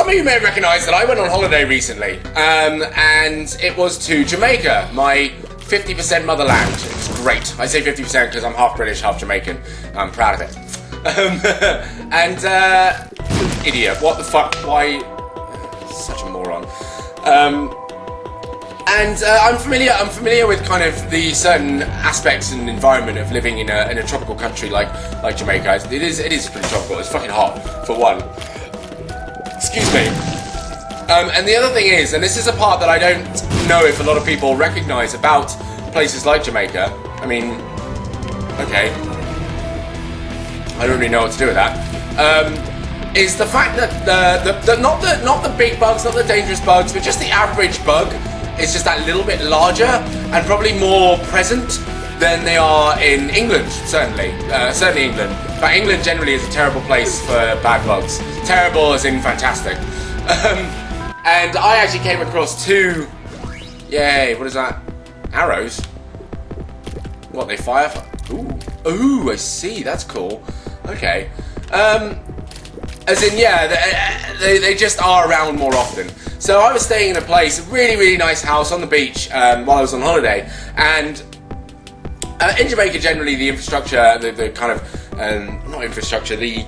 some of you may have recognised that I went on holiday recently, and it was to Jamaica, my 50% motherland. It's great. I say 50% because I'm half British, half Jamaican. I'm proud of it. Idiot, what the fuck, why, such a moron. I'm familiar with kind of the certain aspects and environment of living in a tropical country like Jamaica. It is pretty tropical. It's fucking hot for one. Excuse me. And the other thing is, and this is a part that I don't know if a lot of people recognise about places like Jamaica. I mean, okay, I don't really know what to do with that. Is the fact that not the big bugs, not the dangerous bugs, but just the average bug is just that little bit larger and probably more present than they are in England, certainly England. But England generally is a terrible place for bad bugs. Terrible as in fantastic. And I actually came across two, yay, what is that? Arrows? What, they fire? Ooh, I see, that's cool. Okay. As in, yeah, they just are around more often. So I was staying in a place, a really, really nice house on the beach while I was on holiday. And in Jamaica, generally, the infrastructure, the kind of, not infrastructure, the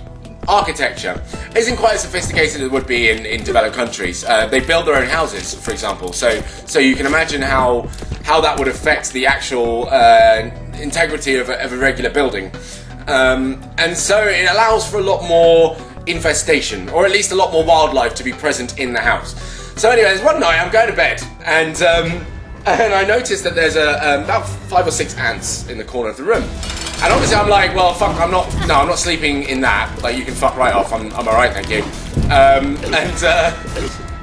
architecture isn't quite as sophisticated as it would be in developed countries. They build their own houses, for example. So you can imagine how that would affect the actual integrity of a regular building. And so it allows for a lot more infestation, or at least a lot more wildlife to be present in the house. So anyways, one night I'm going to bed, and I noticed that there's about 5 or 6 ants in the corner of the room. And obviously I'm like, well, fuck, I'm not sleeping in that. Like, you can fuck right off. I'm alright, thank you. And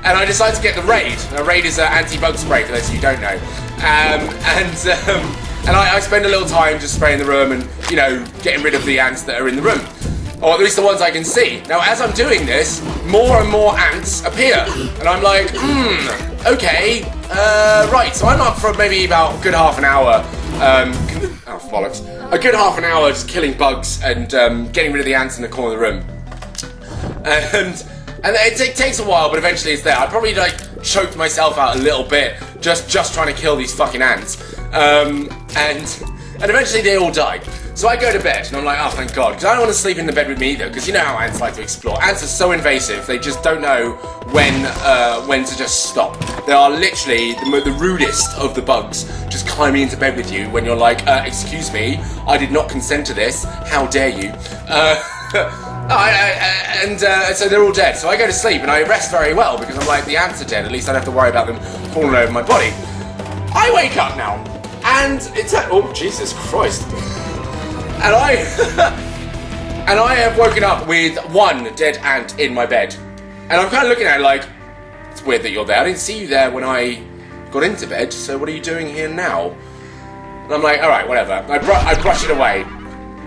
I decided to get the Raid. Now, Raid is an anti-bug spray, for those of you who don't know. And I spend a little time just spraying the room and, you know, getting rid of the ants that are in the room. Or at least the ones I can see. Now, as I'm doing this, more and more ants appear. And I'm like, okay, right. So I'm up for maybe about a good half an hour. Oh, bollocks. A good half an hour just killing bugs and getting rid of the ants in the corner of the room. And it takes a while, but eventually it's there. I probably, like, choked myself out a little bit just trying to kill these fucking ants. And eventually they all die. So I go to bed, and I'm like, oh, thank God, because I don't want to sleep in the bed with me either, because you know how ants like to explore. Ants are so invasive, they just don't know when to just stop. They are literally the rudest of the bugs, just climbing into bed with you when you're like, excuse me, I did not consent to this, how dare you? So they're all dead. So I go to sleep, and I rest very well, because I'm like, the ants are dead, at least I don't have to worry about them falling over my body. I wake up now, and it's oh, Jesus Christ. And I have woken up with one dead ant in my bed. And I'm kind of looking at it like, it's weird that you're there. I didn't see you there when I got into bed, so what are you doing here now? And I'm like, alright, whatever. I brush it away.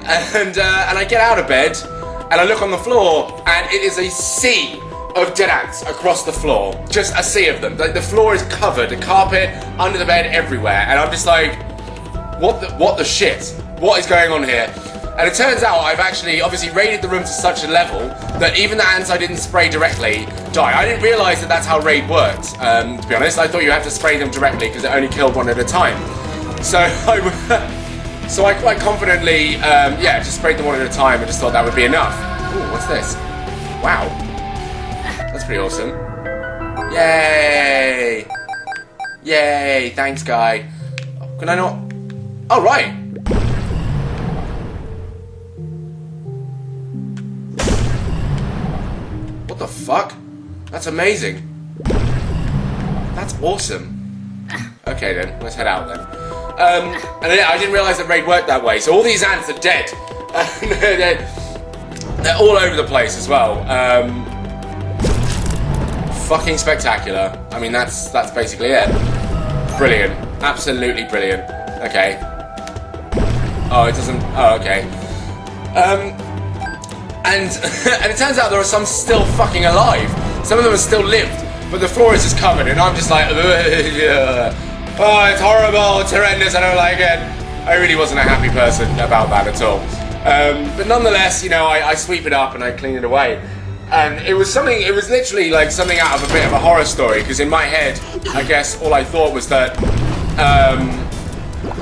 And I get out of bed, and I look on the floor, and it is a sea of dead ants across the floor. Just a sea of them. Like, the floor is covered, the carpet, under the bed, everywhere. And I'm just like, what the shit? What is going on here? And it turns out I've actually obviously raided the room to such a level that even the ants I didn't spray directly die. I didn't realise that that's how raid worked, to be honest. I thought you had to spray them directly because it only killed one at a time. So I quite confidently, just sprayed them one at a time and just thought that would be enough. Ooh, what's this? Wow. That's pretty awesome. Yay! Yay, thanks, guy. Can I not? Oh, right. What the fuck? That's amazing. That's awesome. Okay then, let's head out then. And yeah, I didn't realise that raid worked that way. So all these ants are dead. They're all over the place as well. Fucking spectacular. I mean, that's basically it. Brilliant. Absolutely brilliant. Okay. Oh, it doesn't. Oh, okay. And it turns out there are some still fucking alive. Some of them have still lived, but the floor is just covered, and I'm just like, oh, it's horrible, it's horrendous, I don't like it. I really wasn't a happy person about that at all. But nonetheless, you know, I sweep it up and I clean it away. And it was literally like something out of a bit of a horror story, because in my head, I guess all I thought was that,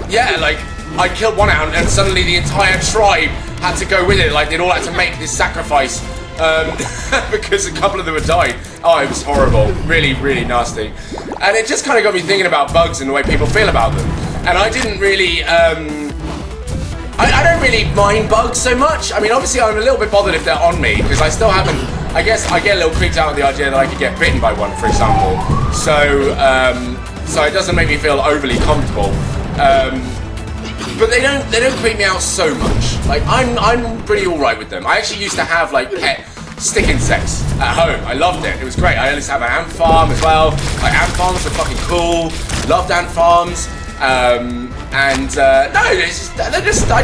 yeah, like, I killed one ant and suddenly the entire tribe had to go with it, like they'd all had to make this sacrifice, because a couple of them had died. Oh, it was horrible, really, really nasty. And it just kind of got me thinking about bugs and the way people feel about them. And I didn't really, I don't really mind bugs so much. I mean, obviously I'm a little bit bothered if they're on me, because I still haven't, I guess I get a little creeped out at the idea that I could get bitten by one, for example. So, so it doesn't make me feel overly comfortable. But they don't creep me out so much. Like, I'm pretty alright with them. I actually used to have, like, pet stick insects at home. I loved it. It was great. I used to have an ant farm as well. Like, ant farms are fucking cool. Loved ant farms. No, I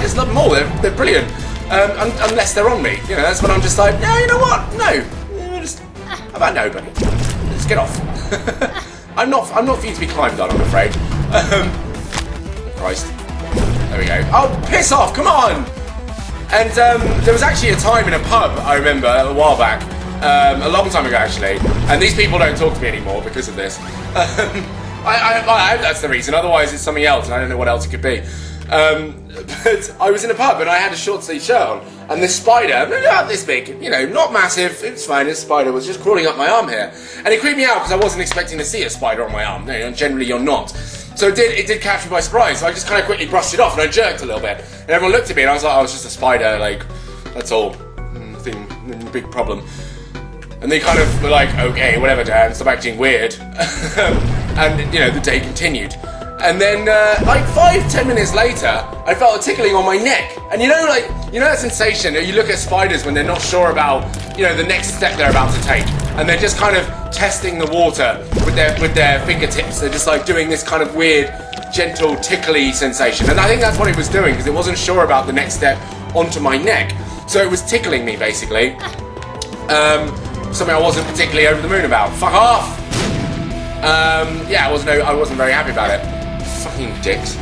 just love them all. They're brilliant. Unless they're on me. You know, that's when I'm just like, no, you know what? No. How about nobody? Let's get off. I'm not for you to be climbed on, I'm afraid. Christ. There we go. Oh, piss off, come on! And there was actually a time in a pub, I remember, a while back, a long time ago actually, and these people don't talk to me anymore because of this. I that's the reason, otherwise it's something else, and I don't know what else it could be. But I was in a pub and I had a short sleeve shirt on, and this spider, about this big, you know, not massive, it's fine, this spider was just crawling up my arm here. And it creeped me out because I wasn't expecting to see a spider on my arm. You know, generally you're not. So it did catch me by surprise, so I just kind of quickly brushed it off and I jerked a little bit. And everyone looked at me and I was like, oh, it's just a spider, like, that's all. Nothing, big problem. And they kind of were like, okay, whatever, Dan, stop acting weird. And, you know, the day continued. And then, like 5-10 minutes later, I felt a tickling on my neck. And you know that sensation, you look at spiders when they're not sure about, you know, the next step they're about to take. And they're just kind of testing the water with their fingertips. They're just like doing this kind of weird, gentle, tickly sensation. And I think that's what it was doing, because it wasn't sure about the next step onto my neck. So it was tickling me, basically. Something I wasn't particularly over the moon about. Fuck off! Yeah, I wasn't very happy about it. Fucking dicks.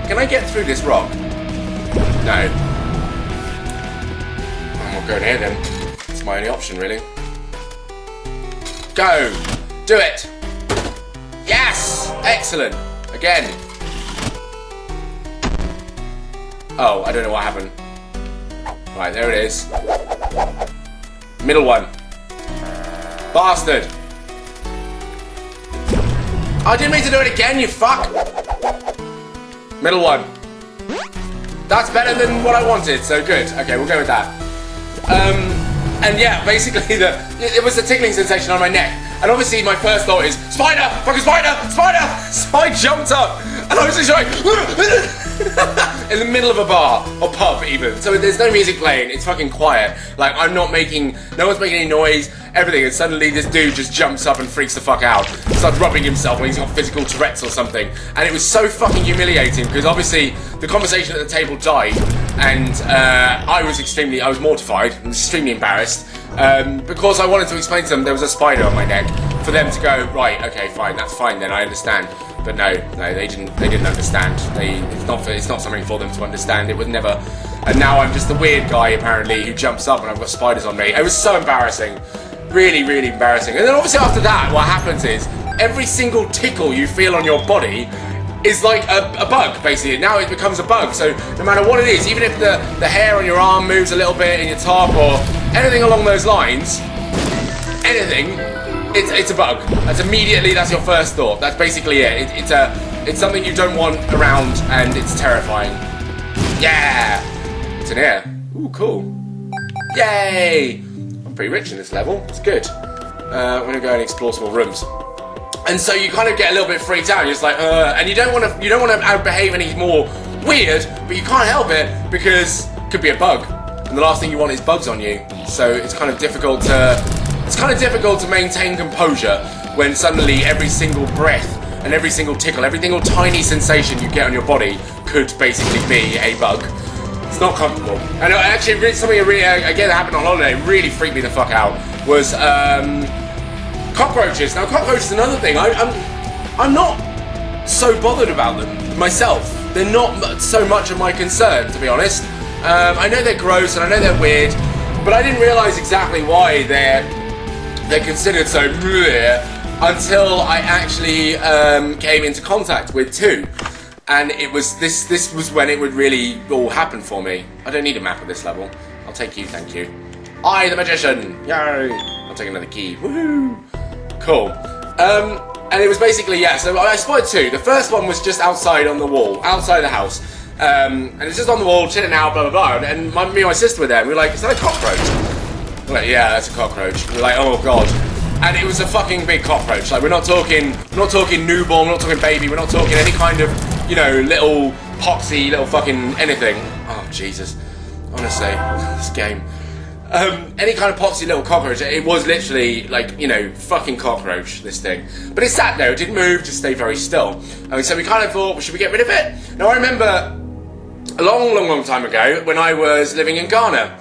Can I get through this rock? No. I'm not going here then. It's my only option, really. Go! Do it! Yes! Excellent! Again. Oh, I don't know what happened. Right, there it is. Middle one. Bastard! I didn't mean to do it again, you fuck! Middle one. That's better than what I wanted, so good. Okay, we'll go with that. And yeah, basically it was a tickling sensation on my neck. And obviously my first thought is, spider! Fucking spider! Spider! So I jumped up, and I was just like, in the middle of a bar, or pub even. So there's no music playing, it's fucking quiet. Like, no one's making any noise, everything, and suddenly this dude just jumps up and freaks the fuck out. Starts rubbing himself when he's got physical Tourette's or something. And it was so fucking humiliating, because obviously the conversation at the table died, and I was mortified and extremely embarrassed, because I wanted to explain to them there was a spider on my neck, for them to go, right, okay, fine, that's fine then, I understand. But no, they didn't understand. It's not something for them to understand. It was never. And now I'm just the weird guy apparently who jumps up and I've got spiders on me. It was so embarrassing, really, really embarrassing. And then obviously after that, what happens is every single tickle you feel on your body is like a bug, basically. Now it becomes a bug. So no matter what it is, even if the hair on your arm moves a little bit in your top or anything along those lines, anything. It's a bug. That's your first thought. That's basically it. It's something you don't want around, and it's terrifying. Yeah! It's an ear. Ooh, cool. Yay! I'm pretty rich in this level. It's good. I'm gonna go and explore some more rooms. And so you kind of get a little bit freaked out. You're just like, and you don't want to behave any more weird, but you can't help it because it could be a bug, and the last thing you want is bugs on you. So it's kind of difficult to maintain composure when suddenly every single breath and every single tickle, every single tiny sensation you get on your body could basically be a bug. It's not comfortable. And actually, something again that happened on holiday really freaked me the fuck out was cockroaches. Now, cockroaches is another thing. I'm not so bothered about them myself. They're not so much of my concern, to be honest. I know they're gross and I know they're weird, but I didn't realise exactly why they're considered so bleh until I actually came into contact with 2. And it was this was when it would really all happen for me. I don't need a map at this level. I'll take you, thank you. I, the magician! Yay! I'll take another key. Woohoo! Cool. And it was basically, yeah, so I spotted 2. The first one was just outside on the wall, outside the house. And it's just on the wall, chilling out, blah, blah, blah. And me and my sister were there, and we were like, is that a cockroach? We're like, yeah, that's a cockroach. We're like, oh, God. And it was a fucking big cockroach. Like, we're not talking newborn, we're not talking baby, we're not talking any kind of, you know, little poxy, little fucking anything. Oh, Jesus. Honestly, this game. Any kind of poxy little cockroach. It was literally, like, you know, fucking cockroach, this thing. But it sat there, it didn't move, just stayed very still. And so we kind of thought, well, should we get rid of it? Now, I remember a long time ago when I was living in Ghana.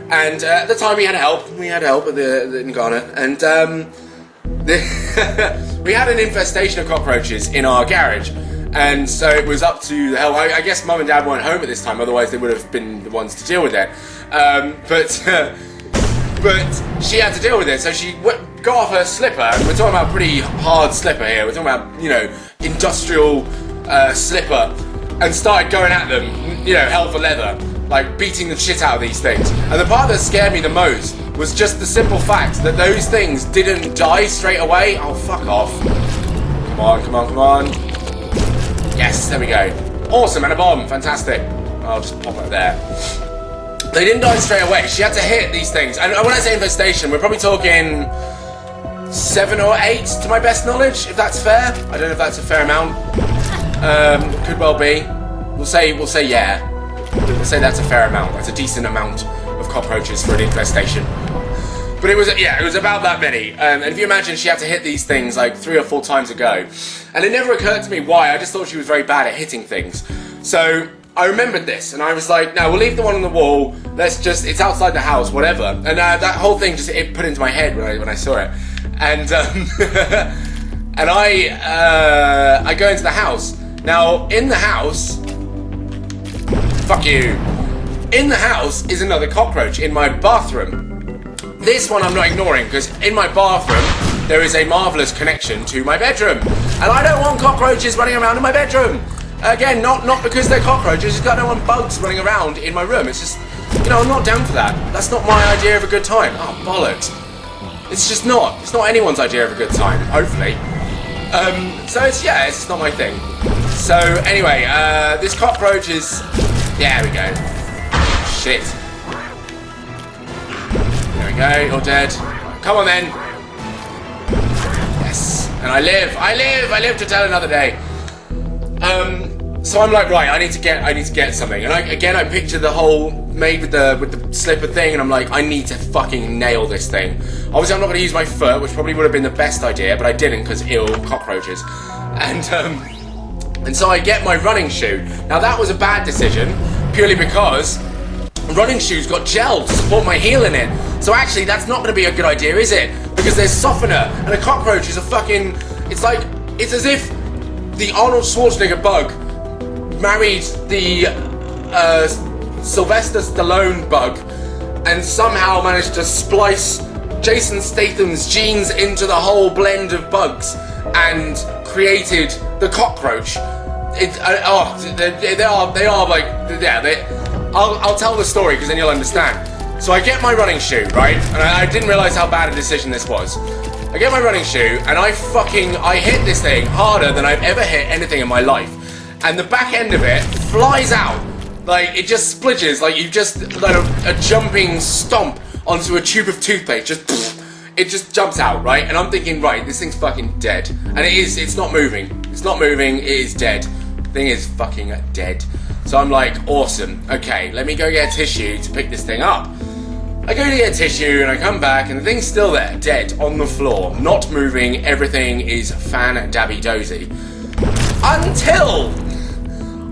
And at the time we had help in Ghana, and we had an infestation of cockroaches in our garage, and so it was up to the hell. I guess Mum and Dad weren't home at this time, otherwise they would have been the ones to deal with it. But she had to deal with it, so she got off her slipper, and we're talking about a pretty hard slipper here, we're talking about, you know, industrial slipper, and started going at them, you know, hell for leather. Like, beating the shit out of these things. And the part that scared me the most was just the simple fact that those things didn't die straight away. Oh, fuck off. Come on, come on, come on. Yes, there we go. Awesome, and a bomb. Fantastic. I'll just pop it there. They didn't die straight away. She had to hit these things. And when I say infestation, we're probably talking 7 or 8 to my best knowledge, if that's fair. I don't know if that's a fair amount. Could well be. We'll say yeah. We'll say that's a fair amount. That's a decent amount of cockroaches for an infestation. But it was about that many. And if you imagine, she had to hit these things like 3 or 4 times a go. And it never occurred to me why. I just thought she was very bad at hitting things. So I remembered this, and I was like, no, we'll leave the one on the wall. It's outside the house, whatever. And that whole thing it put into my head when I saw it. And and I go into the house. Now, in the house... Fuck you. In the house is another cockroach in my bathroom. This one I'm not ignoring, because in my bathroom there is a marvellous connection to my bedroom. And I don't want cockroaches running around in my bedroom. Again, not because they're cockroaches, I don't want bugs running around in my room. It's just, you know, I'm not down for that. That's not my idea of a good time. Oh, bollocks. It's just not. It's not anyone's idea of a good time, hopefully. So it's just not my thing. So anyway, this cockroach is... There we go. Shit. There we go, you're dead. Come on then. Yes. And I live to tell another day. So I'm like, right, I need to get something. And I picture the whole made with the slipper thing, and I'm like, I need to fucking nail this thing. Obviously I'm not gonna use my foot, which probably would have been the best idea, but I didn't because cockroaches. And so I get my running shoe. Now that was a bad decision, purely because running shoes got gel to support my heel in it. So actually that's not going to be a good idea, is it? Because there's softener, and a cockroach is a fucking... It's as if the Arnold Schwarzenegger bug married the Sylvester Stallone bug and somehow managed to splice Jason Statham's genes into the whole blend of bugs and created the cockroach. I'll tell the story because then you'll understand. So I get my running shoe, right? And I didn't realise how bad a decision this was. I get my running shoe and I hit this thing harder than I've ever hit anything in my life. And the back end of it flies out. Like, it just splidges, like you've just done a jumping stomp onto a tube of toothpaste. It just jumps out, right? And I'm thinking, right, this thing's fucking dead. And it's not moving. It's not moving, it is dead. The thing is fucking dead. So I'm like, awesome. Okay, let me go get a tissue to pick this thing up. I go to get a tissue and I come back and the thing's still there, dead, on the floor, not moving, everything is fan-dabby-dozy. Until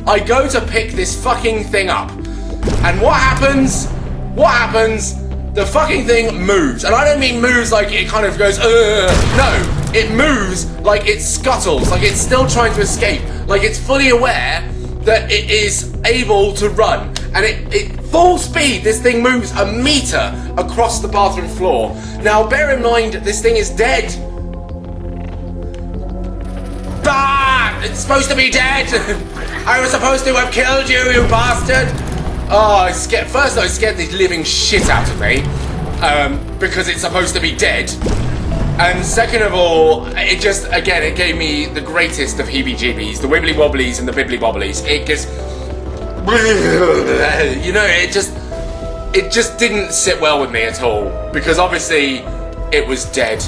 I go to pick this fucking thing up. And what happens? The fucking thing moves. And I don't mean moves like it kind of goes, no. It moves like it scuttles, like it's still trying to escape, like it's fully aware that it is able to run. And it Full speed, this thing moves a meter across the bathroom floor. Now, bear in mind, this thing is dead. Bah! It's supposed to be dead. I was supposed to have killed you, you bastard. Oh, I scared. First, I scared the living shit out of me because it's supposed to be dead. And second of all, it just, again, it gave me the greatest of heebie-jeebies, the wibbly-wobblies and the bibbly-bobblies. It just, you know, it just didn't sit well with me at all, because obviously it was dead.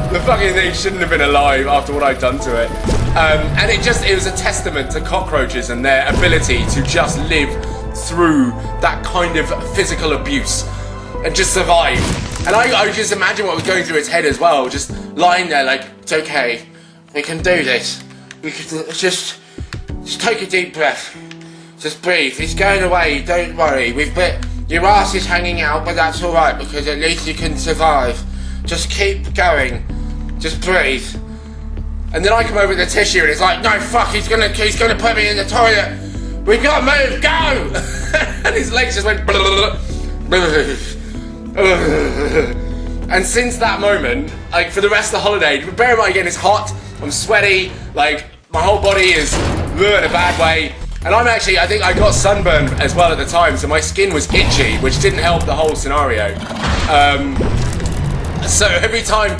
The fucking thing shouldn't have been alive after what I'd done to it. And it was a testament to cockroaches and their ability to just live through that kind of physical abuse and just survive. And I just imagine what was going through its head as well, just lying there like, it's okay, we can do this. We can just take a deep breath. Just breathe, he's going away, don't worry. Your ass is hanging out, but that's alright, because at least you can survive. Just keep going, just breathe. And then I come over with the tissue and it's like, no, fuck, he's gonna put me in the toilet. We've got to move, go! And his legs just went and since that moment, like for the rest of the holiday, bear in mind again, it's hot, I'm sweaty, like my whole body is in a bad way. And I think I got sunburn as well at the time, so my skin was itchy, which didn't help the whole scenario. So every time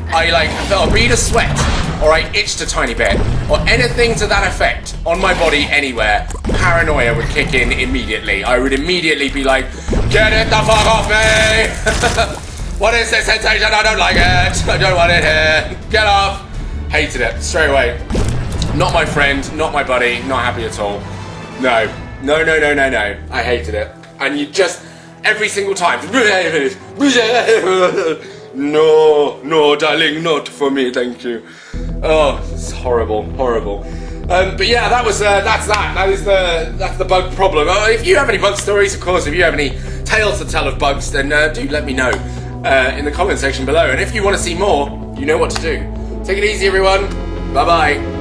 I like felt a bead of sweat, or I itched a tiny bit, or anything to that effect on my body anywhere, paranoia would kick in immediately. I would immediately be like, get it the fuck off me! What is this sensation? I don't like it. I don't want it here. Get off. Hated it straight away. Not my friend, not my buddy, not happy at all. No. I hated it. And you just, every single time, no, darling, not for me, thank you. Oh, it's horrible. But yeah, that's the bug problem. If you have any bug stories, of course, if you have any tales to tell of bugs, then do let me know in the comment section below. And if you want to see more, you know what to do. Take it easy, everyone. Bye-bye.